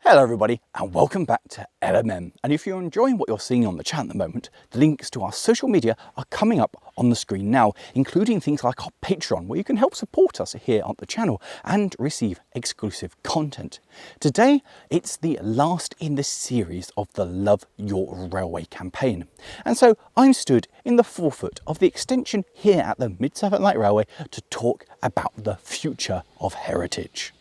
Hello everybody and welcome back to LMM, and if you're enjoying what you're seeing on the chat at the moment, the links to our social media are coming up on the screen now, including things like our Patreon, where you can help support us here on the channel and receive exclusive content. Today it's the last in the series of the Love Your Railway campaign, and so I'm stood in the forefoot of the extension here at the Mid-Suffolk Light Railway to talk about the future of heritage.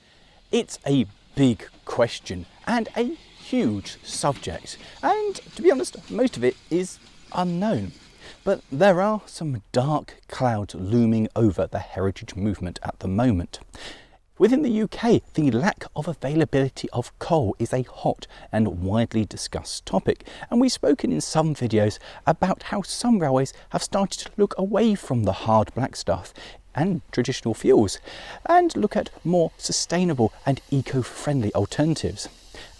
It's a big question and a huge subject, and to be honest, most of it is unknown. But there are some dark clouds looming over the heritage movement at the moment. Within the UK, the lack of availability of coal is a hot and widely discussed topic, and we've spoken in some videos about how some railways have started to look away from the hard black stuff and traditional fuels and look at more sustainable and eco-friendly alternatives.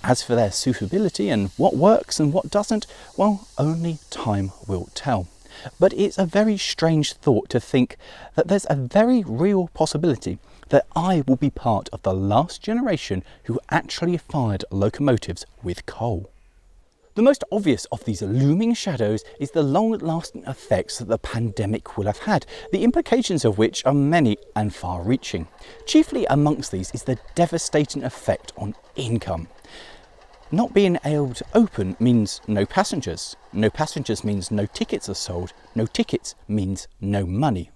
As for their suitability and what works and what doesn't, well, only time will tell. But it's a very strange thought to think that there's a very real possibility that I will be part of the last generation who actually fired locomotives with coal. The most obvious of these looming shadows is the long-lasting effects that the pandemic will have had, the implications of which are many and far-reaching. Chiefly amongst these is the devastating effect on income. Not being able to open means no passengers. No passengers means no tickets are sold. No tickets means no money.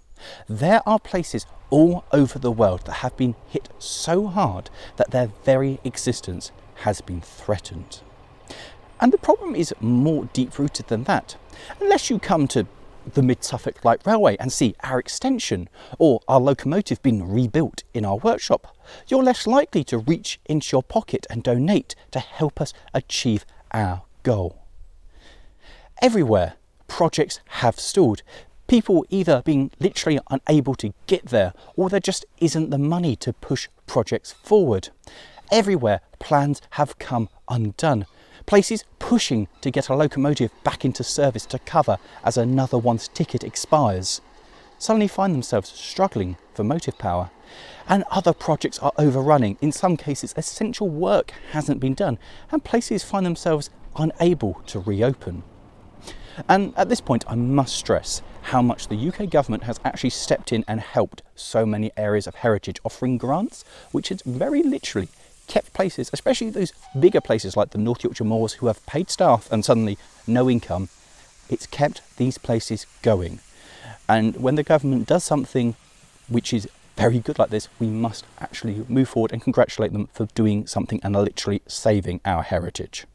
There are places all over the world that have been hit so hard that their very existence has been threatened. And the problem is more deep-rooted than that. Unless you come to the Mid-Suffolk Light Railway and see our extension or our locomotive being rebuilt in our workshop, you're less likely to reach into your pocket and donate to help us achieve our goal. Everywhere, projects have stalled. People either being literally unable to get there, or there just isn't the money to push projects forward. Everywhere, plans have come undone. Places pushing to get a locomotive back into service to cover as another one's ticket expires suddenly find themselves struggling for motive power. And other projects are overrunning. In some cases, essential work hasn't been done, and places find themselves unable to reopen. And at this point, I must stress how much the UK government has actually stepped in and helped so many areas of heritage, offering grants, which has very literally kept places, especially those bigger places like the North Yorkshire Moors who have paid staff and suddenly no income. It's kept these places going. And when the government does something which is very good like this, we must actually move forward and congratulate them for doing something and literally saving our heritage.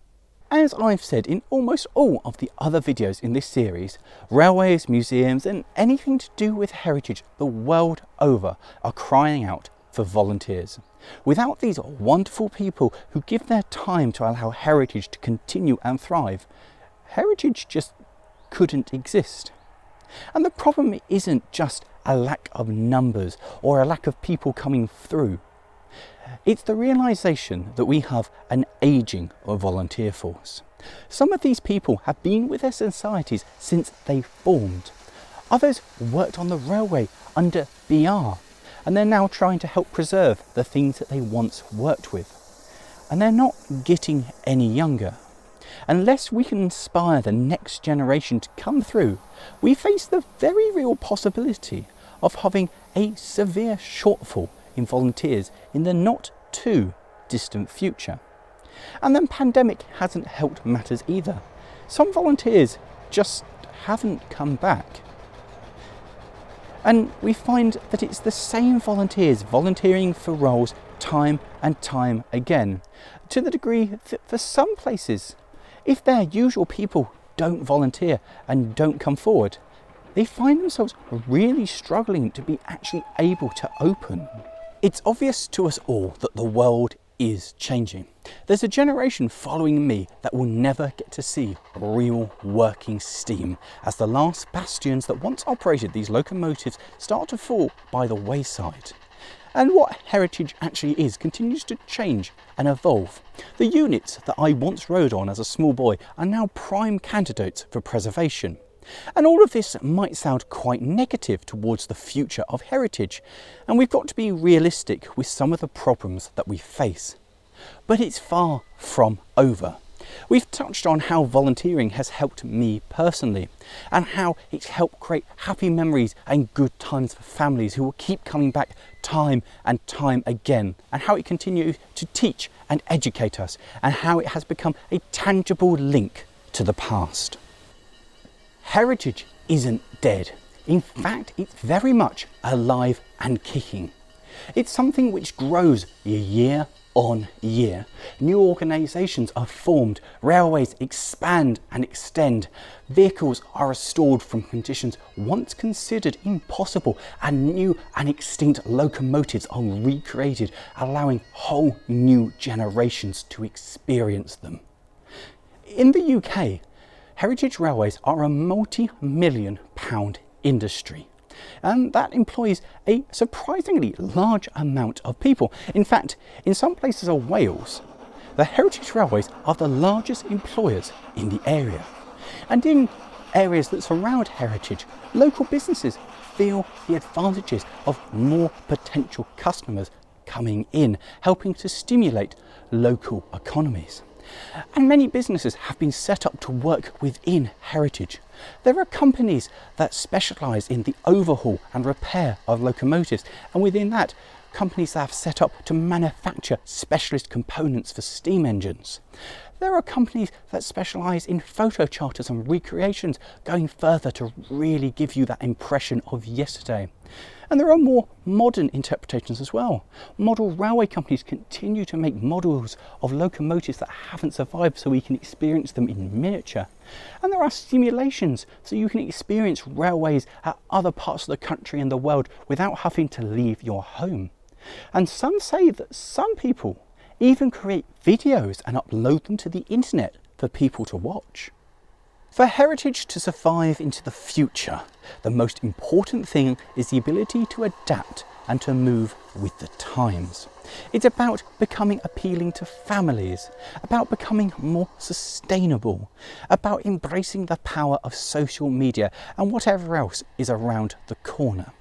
As I've said in almost all of the other videos in this series, railways, museums and anything to do with heritage the world over are crying out for volunteers. Without these wonderful people who give their time to allow heritage to continue and thrive, heritage just couldn't exist. And the problem isn't just a lack of numbers or a lack of people coming through. It's the realisation that we have an ageing volunteer force. Some of these people have been with their societies since they formed. Others worked on the railway under BR, and they're now trying to help preserve the things that they once worked with. And they're not getting any younger. Unless we can inspire the next generation to come through, we face the very real possibility of having a severe shortfall in volunteers in the not too distant future. And the pandemic hasn't helped matters either. Some volunteers just haven't come back. And we find that it's the same volunteers volunteering for roles time and time again, to the degree that for some places, if their usual people don't volunteer and don't come forward, they find themselves really struggling to be actually able to open. It's obvious to us all that the world is changing. There's a generation following me that will never get to see real working steam as the last bastions that once operated these locomotives start to fall by the wayside. And what heritage actually is continues to change and evolve. The units that I once rode on as a small boy are now prime candidates for preservation. And all of this might sound quite negative towards the future of heritage, and we've got to be realistic with some of the problems that we face. But it's far, from over. We've touched on how volunteering has helped me personally and how it's helped create happy memories and good times for families who will keep coming back time and time again, and how it continues to teach and educate us, and how it has become a tangible link to the past. Heritage isn't dead. In fact, it's very much alive and kicking. It's something which grows year on year. New organisations are formed, railways expand and extend, vehicles are restored from conditions once considered impossible, and new and extinct locomotives are recreated, allowing whole new generations to experience them. In the UK, heritage railways are a multi-million pound industry, and that employs a surprisingly large amount of people. In fact, in some places of Wales, the heritage railways are the largest employers in the area. And in areas that surround heritage, local businesses feel the advantages of more potential customers coming in, helping to stimulate local economies. And many businesses have been set up to work within heritage. There are companies that specialise in the overhaul and repair of locomotives, and within that, companies that have set up to manufacture specialist components for steam engines. There are companies that specialise in photo charters and recreations, going further to really give you that impression of yesterday. And there are more modern interpretations as well. Model railway companies continue to make models of locomotives that haven't survived, so we can experience them in miniature. And there are simulations, so you can experience railways at other parts of the country and the world without having to leave your home. And some say that some people even create videos and upload them to the internet for people to watch. For heritage to survive into the future, the most important thing is the ability to adapt and to move with the times. It's about becoming appealing to families, about becoming more sustainable, about embracing the power of social media and whatever else is around the corner.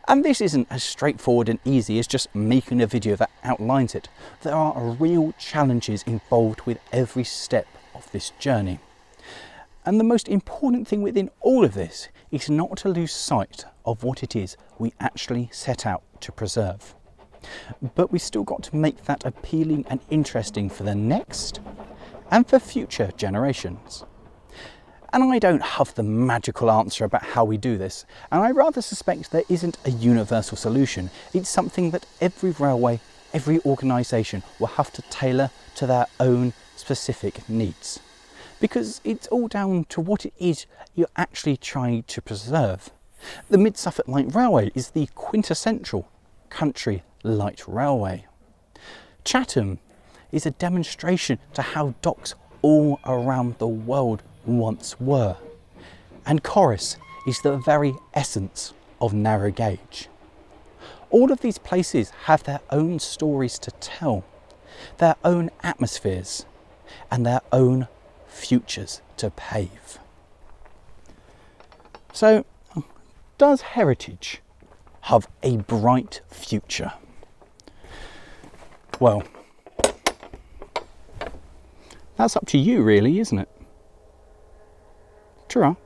And this isn't as straightforward and easy as just making a video that outlines it. There are real challenges involved with every step of this journey. And the most important thing within all of this is not to lose sight of what it is we actually set out to preserve. But we've still got to make that appealing and interesting for the next and for future generations. And I don't have the magical answer about how we do this, and I rather suspect there isn't a universal solution. It's something that every railway, every organisation will have to tailor to their own specific needs. Because it's all down to what it is you're actually trying to preserve. The Mid-Suffolk Light Railway is the quintessential country light railway. Chatham is a demonstration to how docks all around the world once were. And Corris is the very essence of narrow gauge. All of these places have their own stories to tell, their own atmospheres, and their own futures to pave. So, does heritage have a bright future? Well, that's up to you really, isn't it? Ta-ra.